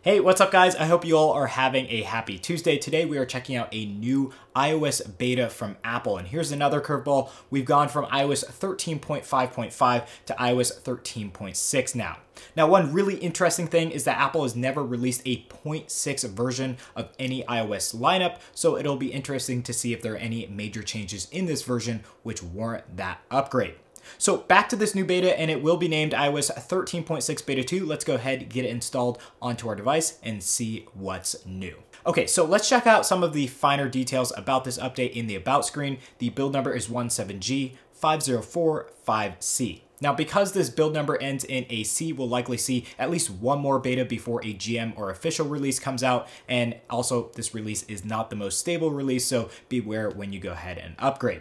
Hey, what's up guys? I hope you all are having a happy Tuesday. Today we are checking out a new iOS beta from Apple. And here's another curveball. We've gone from iOS 13.5.5 to iOS 13.6 now. Now, one really interesting thing is that Apple has never released a 0.6 version of any iOS lineup, so it'll be interesting to see if there are any major changes in this version which warrant that upgrade. So back to this new beta, and it will be named iOS 13.6 Beta 2. Let's go ahead, get it installed onto our device and see what's new. Okay, so let's check out some of the finer details about this update in the About screen. The build number is 17G5045C. Now, because this build number ends in a C, we'll likely see at least one more beta before a GM or official release comes out. And also, this release is not the most stable release, so beware when you go ahead and upgrade.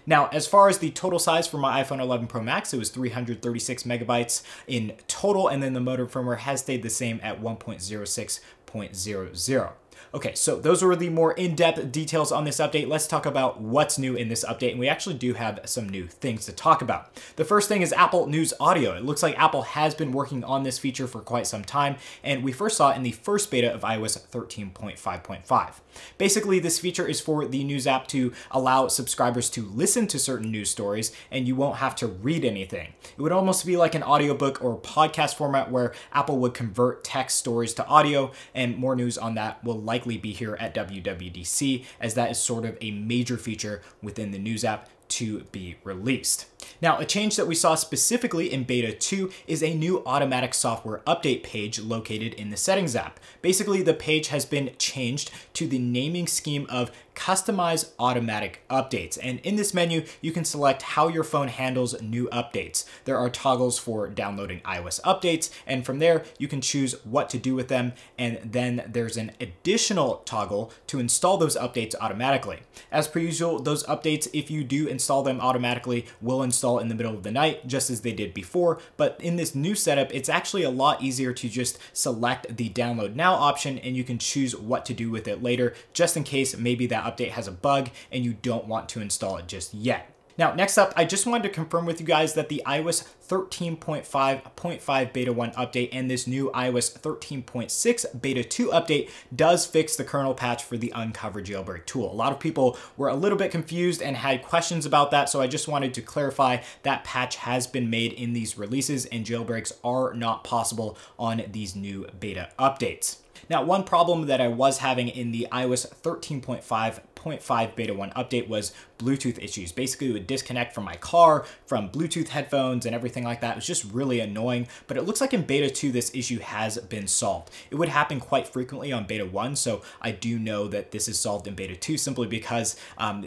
Now, as far as the total size for my iPhone 11 Pro Max, it was 336 megabytes in total, and then the modem firmware has stayed the same at 1.06.00. Okay, so those were the more in-depth details on this update. Let's talk about what's new in this update, and we actually do have some new things to talk about. The first thing is Apple News Audio. It looks like Apple has been working on this feature for quite some time, and we first saw it in the first beta of iOS 13.5.5. Basically, this feature is for the News app to allow subscribers to listen to certain news stories, and you won't have to read anything. It would almost be like an audiobook or podcast format where Apple would convert text stories to audio, and more news on that will likely be here at WWDC, as that is sort of a major feature within the News app to be released. Now, a change that we saw specifically in Beta 2 is a new automatic software update page located in the Settings app. Basically, the page has been changed to the naming scheme of Customize Automatic Updates. And in this menu, you can select how your phone handles new updates. There are toggles for downloading iOS updates, and from there, you can choose what to do with them. And then there's an additional toggle to install those updates automatically. As per usual, those updates, if you do install them automatically, will install in the middle of the night, just as they did before. But in this new setup, it's actually a lot easier to just select the download now option, and you can choose what to do with it later, just in case maybe that update has a bug and you don't want to install it just yet. Now, next up, I just wanted to confirm with you guys that the iOS 13.5.5 Beta 1 update and this new iOS 13.6 Beta 2 update does fix the kernel patch for the Uncover jailbreak tool. A lot of people were a little bit confused and had questions about that, so I just wanted to clarify that patch has been made in these releases and jailbreaks are not possible on these new beta updates. Now, one problem that I was having in the iOS 13.5.5 Beta 1 update was Bluetooth issues. Basically, it would disconnect from my car, from Bluetooth headphones and everything like that. It was just really annoying, but it looks like in Beta 2, this issue has been solved. It would happen quite frequently on Beta 1, so I do know that this is solved in Beta 2 simply because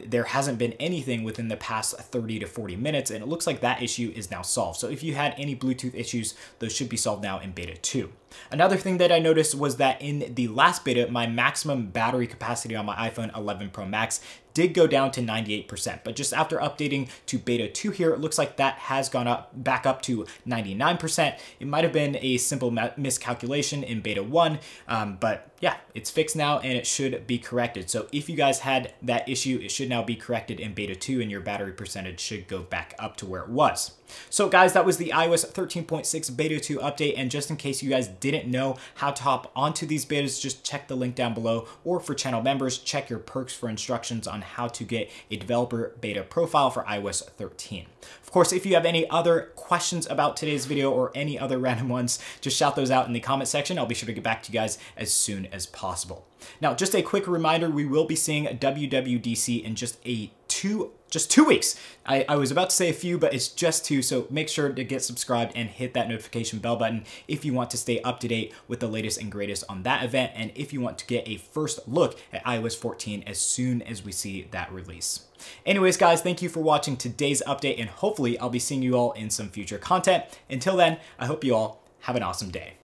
there hasn't been anything within the past 30 to 40 minutes, and it looks like that issue is now solved. So if you had any Bluetooth issues, those should be solved now in Beta 2. Another thing that I noticed was that in the last beta, my maximum battery capacity on my iPhone 11 Pro Max did go down to 98%, but just after updating to Beta 2 here, it looks like that has gone up back up to 99%. It might have been a simple miscalculation in Beta 1, but yeah, it's fixed now and it should be corrected. So if you guys had that issue, it should now be corrected in Beta 2 and your battery percentage should go back up to where it was. So guys, that was the iOS 13.6 Beta 2 update, and just in case you guys didn't know how to hop onto these betas, just check the link down below, or for channel members, check your perks for instructions on how to get a developer beta profile for iOS 13. Of course, if you have any other questions about today's video or any other random ones, just shout those out in the comment section. I'll be sure to get back to you guys as soon as possible. Now, just a quick reminder, we will be seeing WWDC in just 2 weeks. I was about to say a few, but it's just 2, so make sure to get subscribed and hit that notification bell button if you want to stay up to date with the latest and greatest on that event, and if you want to get a first look at iOS 14 as soon as we see that release. Anyways, guys, thank you for watching today's update, and hopefully I'll be seeing you all in some future content. Until then, I hope you all have an awesome day.